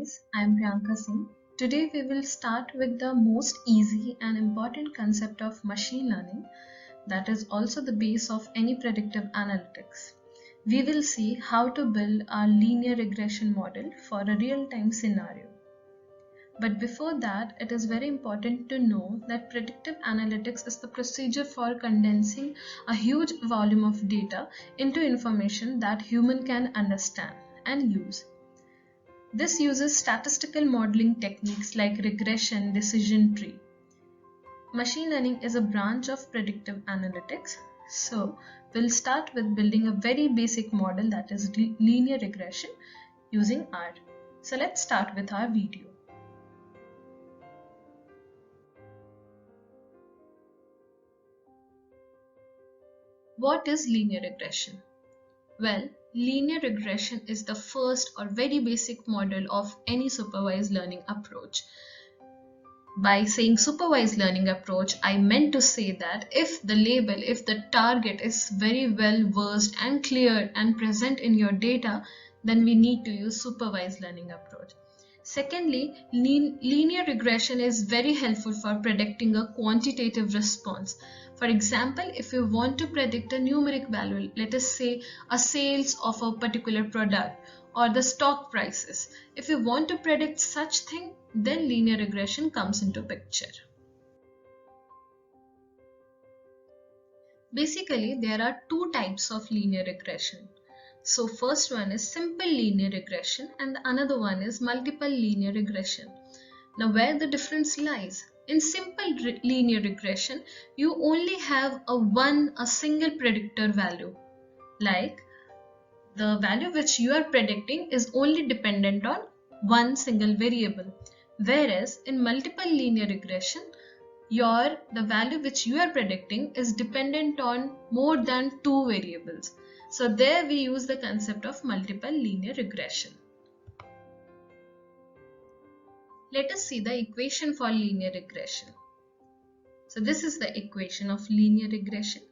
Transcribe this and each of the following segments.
guys, I am Priyanka Singh. Today we will start with the most easy and important concept of machine learning that is also the base of any predictive analytics. We will see how to build a linear regression model for a real-time scenario. But before that, it is very important to know that predictive analytics is the procedure for condensing a huge volume of data into information that human can understand and use. This uses statistical modeling techniques like regression, decision tree. Machine learning is a branch of predictive analytics. So we'll start with building a very basic model that is linear regression using R. So let's start with our video. What is linear regression? Well, linear regression is the first or very basic model of any supervised learning approach. By saying supervised learning approach, I meant to say that if the target is very well versed and clear and present in your data, then we need to use supervised learning approach. Secondly, linear regression is very helpful for predicting a quantitative response. For example, if you want to predict a numeric value, let us say a sales of a particular product or the stock prices. If you want to predict such thing, then linear regression comes into picture. Basically, there are two types of linear regression. So first one is simple linear regression and the another one is multiple linear regression. Now where the difference lies? In simple linear regression, you only have a single predictor value. Like the value which you are predicting is only dependent on one single variable. Whereas in multiple linear regression, the value which you are predicting is dependent on more than two variables. So there we use the concept of multiple linear regression. Let us see the equation for linear regression. So this is the equation of linear regression.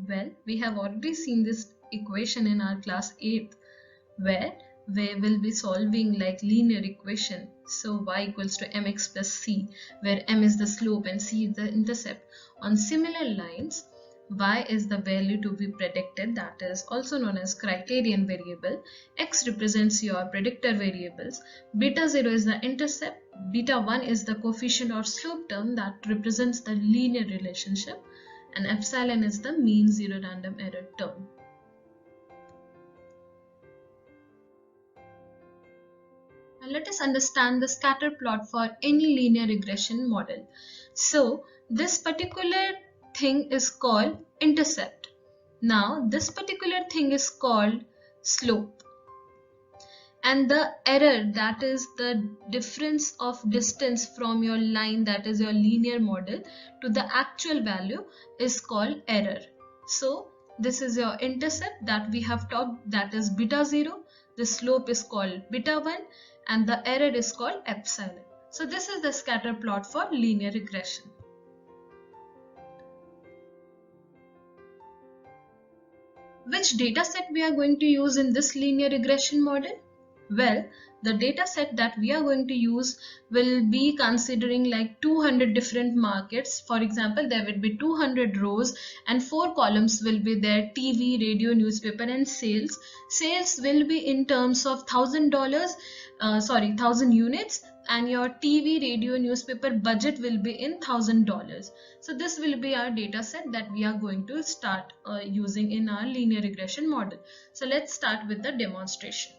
Well, we have already seen this equation in our class 8th, where we will be solving like linear equation. So y equals to mx plus c, where m is the slope and c is the intercept. On similar lines, y is the value to be predicted, that is also known as criterion variable. X represents your predictor variables. Beta 0 is the intercept. Beta 1 is the coefficient or slope term that represents the linear relationship. And epsilon is the mean zero random error term. Now let us understand the scatter plot for any linear regression model. So this particular thing is called intercept. Now this particular thing is called slope. And the error, that is the difference of distance from your line, that is your linear model, to the actual value is called error. So this is your intercept that we have talked, that is beta 0. The slope is called beta 1 and the error is called epsilon. So this is the scatter plot for linear regression. Which data set we are going to use in this linear regression model? Well, the data set that we are going to use will be considering like 200 different markets. For example, there will be 200 rows and 4 columns will be there: TV, radio, newspaper and sales. Sales will be in terms of $1,000 units, and your TV, radio, newspaper budget will be in $1,000. So this will be our data set that we are going to start using in our linear regression model. So let's start with the demonstration.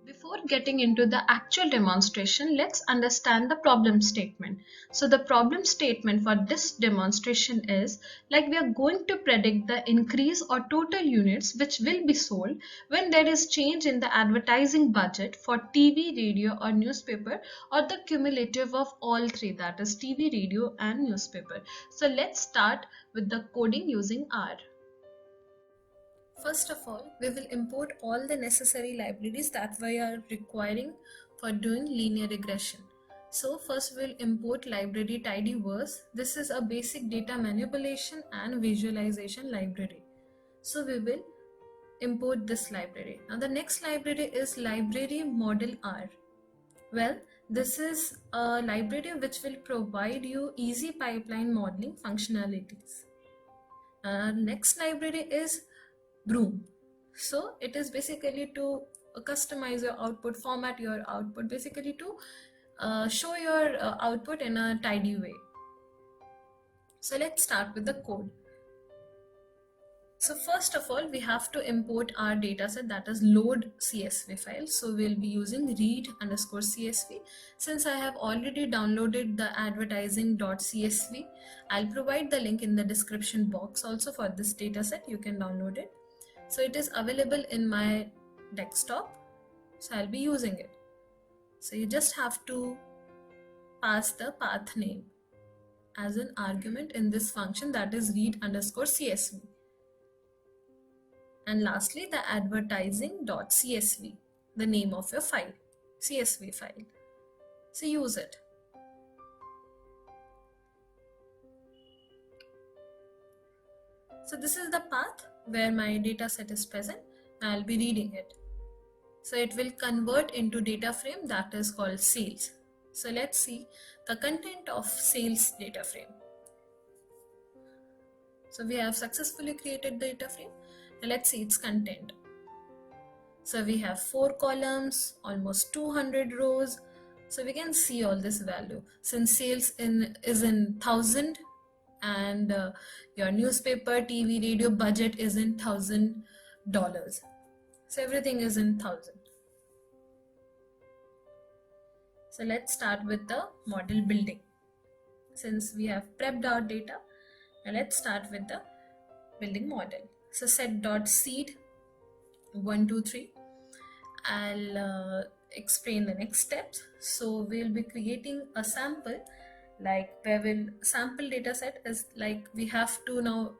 Before getting into the actual demonstration, let's understand the problem statement. So the problem statement for this demonstration is like we are going to predict the increase or total units which will be sold when there is change in the advertising budget for TV, radio or newspaper, or the cumulative of all three, that is TV, radio and newspaper. So let's start with the coding using R. First of all, we will import all the necessary libraries that we are requiring for doing linear regression. So first we'll import library tidyverse. This is a basic data manipulation and visualization library. So we will import this library. Now the next library is library model R. Well, this is a library which will provide you easy pipeline modeling functionalities. Next library is Broom. So it is basically to customize your output, format your output, basically to show your output in a tidy way. So let's start with the code. So first of all, we have to import our dataset, that is load CSV file. So we'll be using read_CSV. Since I have already downloaded the advertising.csv, I'll provide the link in the description box also for this dataset. You can download it. So it is available in my desktop. So I'll be using it. So you just have to pass the path name as an argument in this function, that is read_CSV. And lastly, the advertising.csv, the name of your file, CSV file. So use it. So this is the path where my data set is present. I'll be reading it. So it will convert into data frame that is called sales. So let's see the content of sales data frame. So we have successfully created the data frame. Now let's see its content. So we have 4 columns, almost 200 rows. So we can see all this value. Since sales is in 1000 and your newspaper, TV, radio budget is in $1,000. So everything is in 1000. So let's start with the model building. Since we have prepped our data, now let's start with the building model. So set.seed 1, 2, 3. I'll explain the next steps. So we'll be creating a sample, like where will sample data set is like we have to now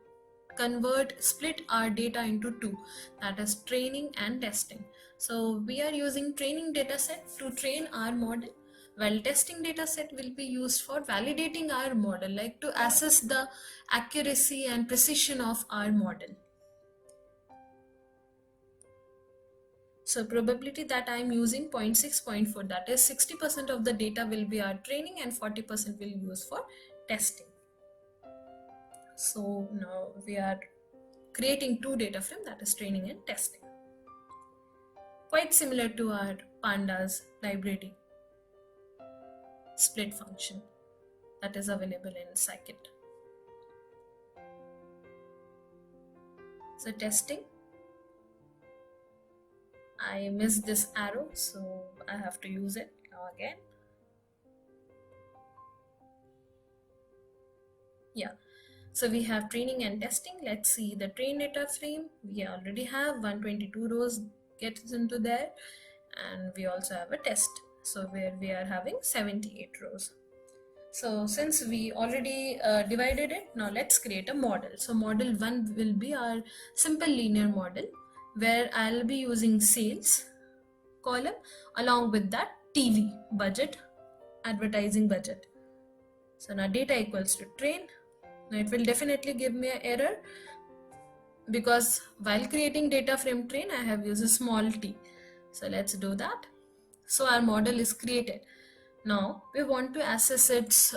split our data into 2, that is training and testing. So we are using training data set to train our model, while testing data set will be used for validating our model, like to assess the accuracy and precision of our model. So probability that I am using 0.6, 0.4, that is 60% of the data will be our training and 40% will use for testing. So now we are creating 2 data frame, that is training and testing. Quite similar to our pandas library split function that is available in Scikit. So testing, I missed this arrow, so I have to use it now again. Yeah, so we have training and testing. Let's see the train data frame. We already have 122 rows gets into there, and we also have a test, so where we are having 78 rows. So since we already divided it, now let's create a model. So model 1 will be our simple linear model, where I'll be using sales column along with that TV budget, advertising budget. So now data equals to train. Now it will definitely give me an error because while creating data frame train, I have used a small t. So let's do that. So our model is created. Now we want to assess its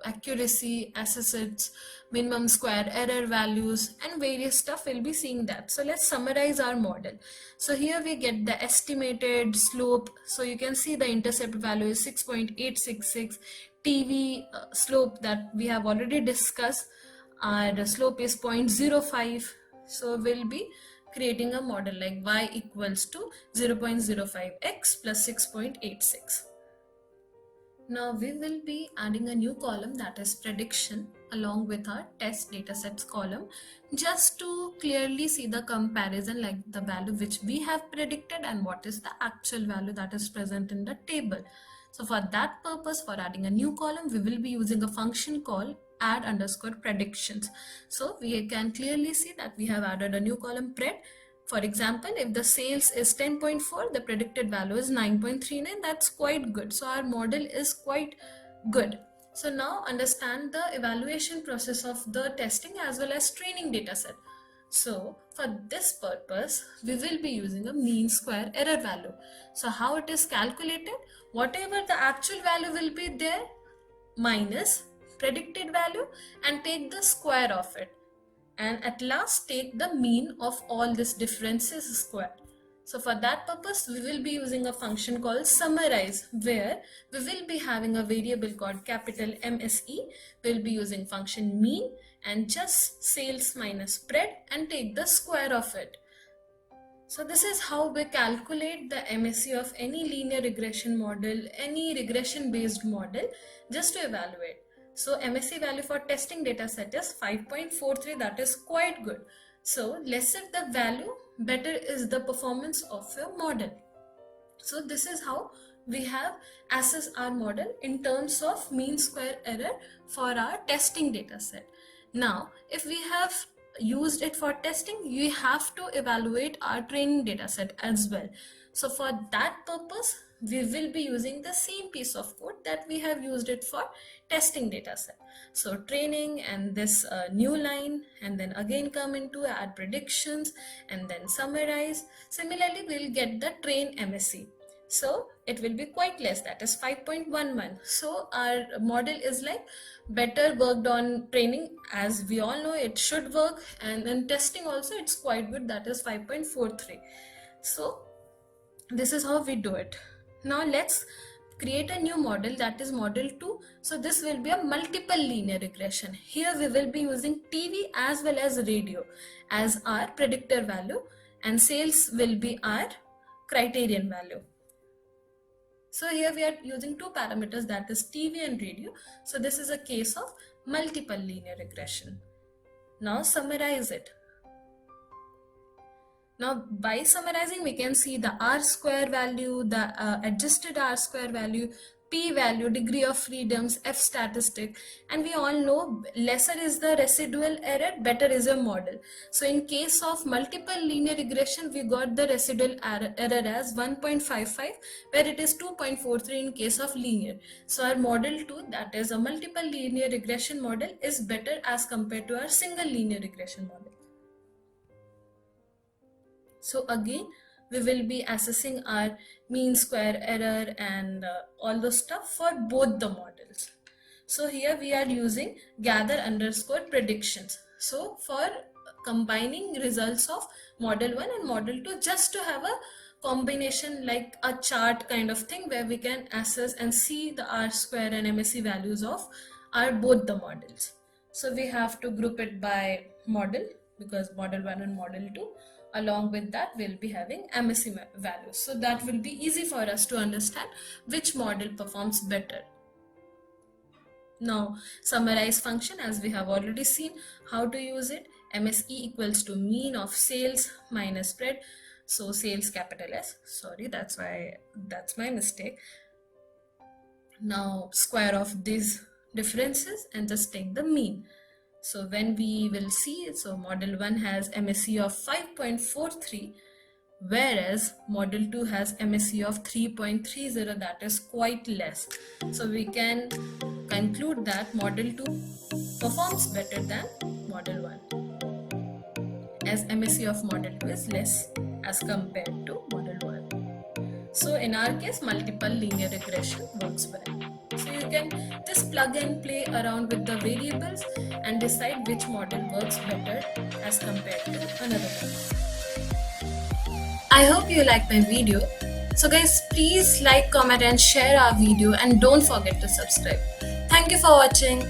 accuracy, assess its minimum square error values, and various stuff. We'll be seeing that. So let's summarize our model. So here we get the estimated slope. So you can see the intercept value is 6.866. TV slope that we have already discussed. Our slope is 0.05. So we'll be creating a model like y equals to 0.05x plus 6.86. Now we will be adding a new column, that is prediction, along with our test datasets column, just to clearly see the comparison, like the value which we have predicted and what is the actual value that is present in the table. So for that purpose, for adding a new column, we will be using a function called add_predictions. So we can clearly see that we have added a new column pred. For example, if the sales is 10.4, the predicted value is 9.39. That's quite good. So our model is quite good. So now understand the evaluation process of the testing as well as training dataset. So for this purpose, we will be using a mean square error value. So how it is calculated? Whatever the actual value will be there minus predicted value and take the square of it. And at last take the mean of all these differences square. So for that purpose, we will be using a function called summarize, where we will be having a variable called capital MSE. We'll be using function mean and just sales minus spread and take the square of it. So this is how we calculate the MSE of any linear regression model, any regression based model, just to evaluate. So MSE value for testing data set is 5.43. That is quite good. So lesser the value, better is the performance of your model. So this is how we have assessed our model in terms of mean square error for our testing data set. Now, if we have used it for testing, we have to evaluate our training data set as well. So for that purpose, we will be using the same piece of code that we have used it for testing data set. So training and this new line, and then again come into add predictions and then summarize. Similarly, we'll get the train MSE. So it will be quite less, that is 5.11. So our model is like better worked on training, as we all know it should work, and then testing also it's quite good, that is 5.43. So this is how we do it. Now let's create a new model, that is model 2. So this will be a multiple linear regression. Here we will be using TV as well as radio as our predictor value, and sales will be our criterion value. So here we are using two parameters, that is TV and radio. So this is a case of multiple linear regression. Now summarize it. Now by summarizing, we can see the R square value, the adjusted R square value, P value, degree of freedoms, F statistic, and we all know lesser is the residual error, better is a model. So in case of multiple linear regression, we got the residual error as 1.55, where it is 2.43 in case of linear. So our model 2, that is a multiple linear regression model, is better as compared to our single linear regression model. So again, we will be assessing our mean square error and all the stuff for both the models. So here we are using gather underscore predictions. So for combining results of model 1 and model 2, just to have a combination like a chart kind of thing, where we can assess and see the R square and MSE values of our both the models. So we have to group it by model, because model 1 and model 2. Along with that, we'll be having MSE values. So that will be easy for us to understand which model performs better. Now, summarize function, as we have already seen how to use it. MSE equals to mean of sales minus spread. So sales capital S, sorry, that's my mistake. Now square of these differences and just take the mean. So when we will see, so model 1 has MSE of 5.43, whereas model 2 has MSE of 3.30, that is quite less. So we can conclude that model 2 performs better than model 1, as MSE of model 2 is less as compared to model 1. So in our case, multiple linear regression works well. So you can just plug and play around with the variables and decide which model works better as compared to another one. I hope you liked my video. So guys, please like, comment and share our video, and don't forget to subscribe. Thank you for watching.